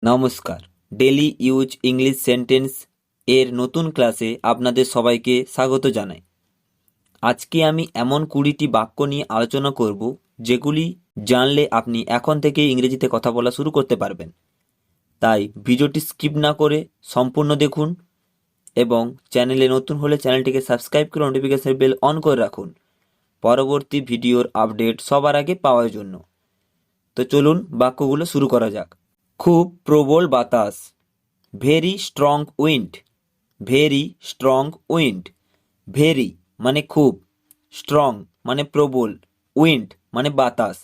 নমস্কার, daily use English sentence এর নতুন ক্লাসে আপনাদের সবাইকে স্বাগত জানাই। আজকে আমি এমন 20টি বাক্য নিয়ে আলোচনা করব যেগুলি জানলে আপনি এখন থেকে ইংরেজিতে কথা বলা শুরু করতে পারবেন। তাই ভিডিওটি স্কিপ না করে সম্পূর্ণ দেখুন এবং চ্যানেলে নতুন হলে চ্যানেলটিকে সাবস্ক্রাইব করে নোটিফিকেশন বেল অন করে রাখুন পরবর্তী ভিডিওর আপডেট সবার আগে পাওয়ার জন্য। তো চলুন বাক্যগুলো শুরু করা যাক। খুব প্রবল বাতাস, very strong wind. Very strong wind. Very মানে খুব, স্ট্রং মানে প্রবল, উইন্ড মানে বাতাস।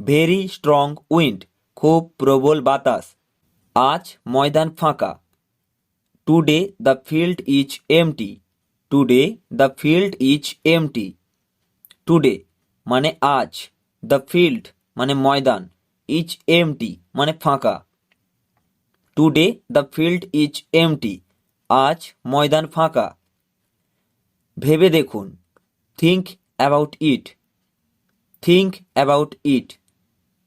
ভেরি স্ট্রং উইন্ড, খুব প্রবল বাতাস। আজ ময়দান ফাঁকা। Today the field is empty. Today the field is empty. Today মানে আজ, দ্য ফিল্ড মানে ময়দান, ইজ এমটি মানে ফাঁকা। Today the field is empty, আজ ময়দান ফাঁকা। ভেবে দেখুন, think about it. Think about it.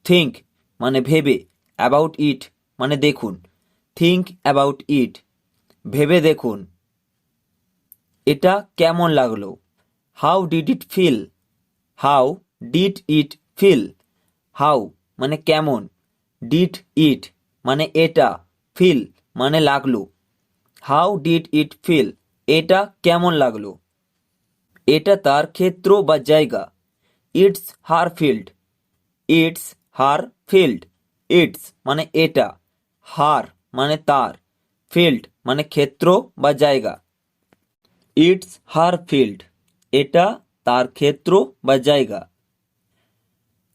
Think মানে ভেবে, অ্যাবাউট ইট মানে দেখুন। থিঙ্ক অ্যাবাউট ইট, ভেবে দেখুন। এটা কেমন লাগলো? How did it feel? How did it feel? How মানে কেমন, ডিড ইট মানে এটা, ফিল মানে লাগলো। হাউ ডিড ইট ফিল, এটা কেমন লাগলো? এটা তার ক্ষেত্র বা জায়গা। It's her field. It's her field. It's মানে এটা, হার মানে তার, ফিল্ড মানে ক্ষেত্র বা জায়গা। ইটস হার ফিল্ড, এটা তার ক্ষেত্র বা জায়গা।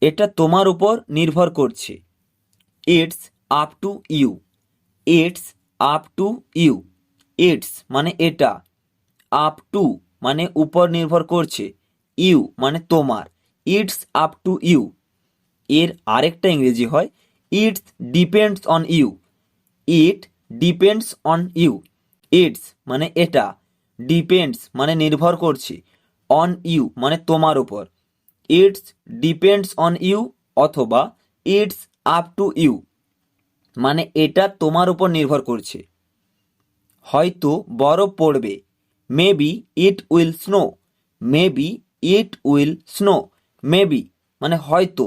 এটা তোমার উপর নির্ভর করছে। It's up to you. It's up to you. It's মানে এটা, আপ টু মানে উপর নির্ভর করছে, ইউ মানে তোমার। It's up to you. এর আরেকটা ইংরেজি হয় it's depends on you. It depends on you. It's মানে এটা, ডিপেন্ডস মানে নির্ভর করছে, অন ইউ মানে তোমার উপর। ইটস ডিপেন্ডস অন ইউ অথবা ইটস আপ টু ইউ মানে এটা তোমার উপর নির্ভর করছে। হয়তো বরফ পড়বে। Maybe it will snow. Maybe it will snow. Maybe মানে হয়তো,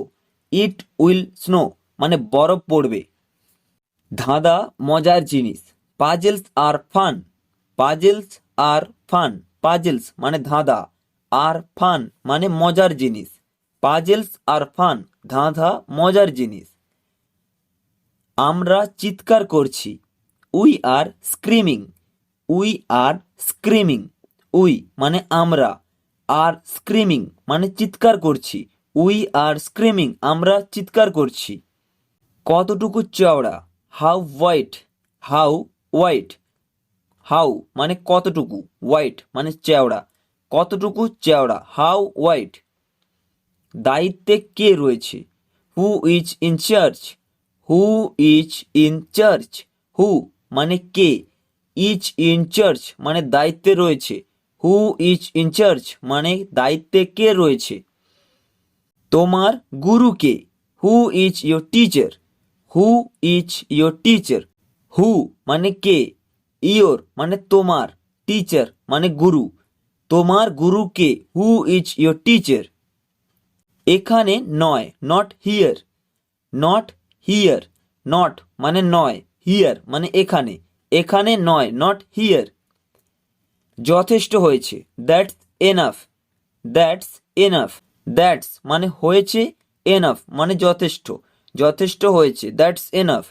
ইট উইল স্নো মানে বরফ পড়বে। ধাঁধা মজার জিনিস। পাজেলস আর ফান। পাজেলস আর ফান। পাজেলস মানে ধাঁধা, আর ফান মানে মজার জিনিস। পাজেলস আর ফান, ধাঁধা মজার জিনিস। আমরা চিৎকার করছি। We are screaming. We are screaming. We মানে আমরা, আর স্ক্রিমিং মানে চিৎকার করছি। উই আর স্ক্রিমিং, আমরা চিৎকার করছি। কতটুকু চওড়া? How wide. How wide. How মানে কতটুকু, ওয়াইড মানে চওড়া। কতটুকু চওড়া, হাউ ওয়াইড। দায়িত্বে কে রয়েছে? Who is in charge. Who is in charge. Who মানে কে, ইজ ইন চার্জ মানে দায়িত্বে রয়েছে। হু ইজ ইন চার্জ মানে দায়িত্বে কে রয়েছে। তোমার গুরু কে? Who is your teacher. Who is your teacher. Who মানে কে, ইয়োর মানে তোমার, টিচার মানে গুরু। তোমার গুরু কে? Who is your teacher. এখানে নয়, not here. Not here. Not মানে নয়, হিয়ার মানে এখানে। এখানে নয়, নট হিয়ার। যথেষ্ট হয়েছে। That's enough. That's enough. That's মানে হয়েছে, এনাফ মানে যথেষ্ট। যথেষ্ট হয়েছে, দ্যাটস এনাফ।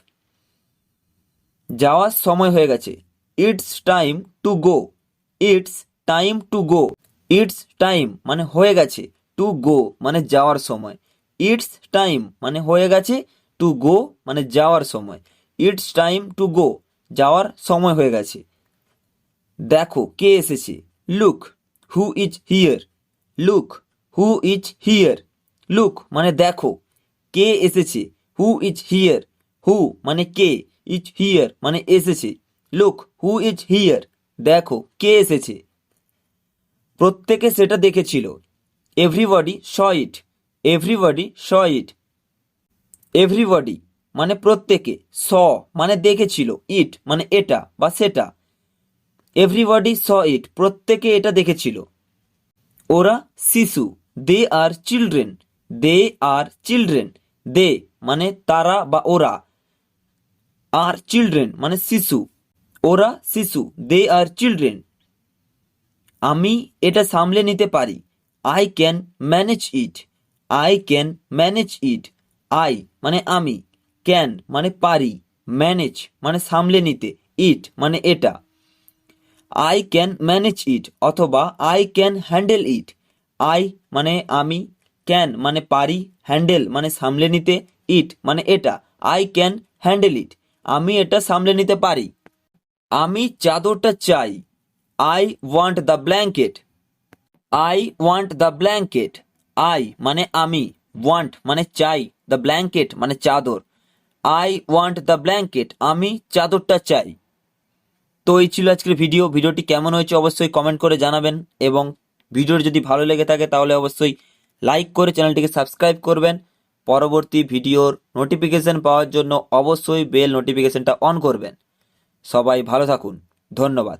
যাওয়ার সময় হয়ে গেছে। It's time to go. It's time to go. It's time মানে হয়ে গেছে, টু গো মানে যাওয়ার সময়। ইটস টাইম মানে হয়ে গেছে, টু গো মানে যাওয়ার সময়। ইটস টাইম টু গো, যাওয়ার সময় হয়ে গেছে। দেখো কে এসেছে। Look who is here. Look who is here. Look মানে দেখো, কে এসেছে। Who is here. হু মানে কে, ইজ হিয়ার মানে এসেছে। লুক হু ইজ হিয়ার, দেখো কে এসেছে। প্রত্যেকে সেটা দেখেছিল। এভরিবডি শ ইট। এভরিবডি শ ইট। এভরিবডি মানে প্রত্যেকে, স মানে দেখেছিল, ইট মানে এটা বা সেটা। এভরিবডি স ইট, প্রত্যেকে এটা দেখেছিল। ওরা শিশু, দে our children, they our children, দে মানে তারা বা ওরা, আর চিলড্রেন মানে শিশু, ওরা শিশু, দে আর চিলড্রেন। আমি এটা সামলে নিতে পারি, I can manage it, I can manage it. I মানে আমি, ক্যান মানে পারি, ম্যানেজ মানে সামলে নিতে, ইট মানে এটা। আই ক্যান ম্যানেজ ইট অথবা I can handle it. I মানে আমি, ক্যান মানে পারি, হ্যান্ডেল মানে সামলে নিতে, ইট মানে এটা। আই ক্যান হ্যান্ডেল ইট, আমি এটা সামলে নিতে পারি। আমি চাদরটা চাই, I want the blanket, I want the blanket. I মানে আমি, ওয়ান্ট মানে চাই, দ্য ব্ল্যাঙ্কেট মানে চাদর। আই ওয়ান্ট দ্য ব্ল্যাঙ্কেট, আমি চাদরটা চাই। তো এই ছিল আজকের ভিডিওটি কেমন হয়েছে অবশ্যই কমেন্ট করে জানাবেন, এবং ভিডিওটি যদি ভালো লেগে থাকে তাহলে অবশ্যই লাইক করে চ্যানেলটিকে সাবস্ক্রাইব করবেন। পরবর্তী ভিডিওর নোটিফিকেশন পাওয়ার জন্য অবশ্যই বেল নোটিফিকেশনটা অন করবেন। সবাই ভালো থাকুন, ধন্যবাদ।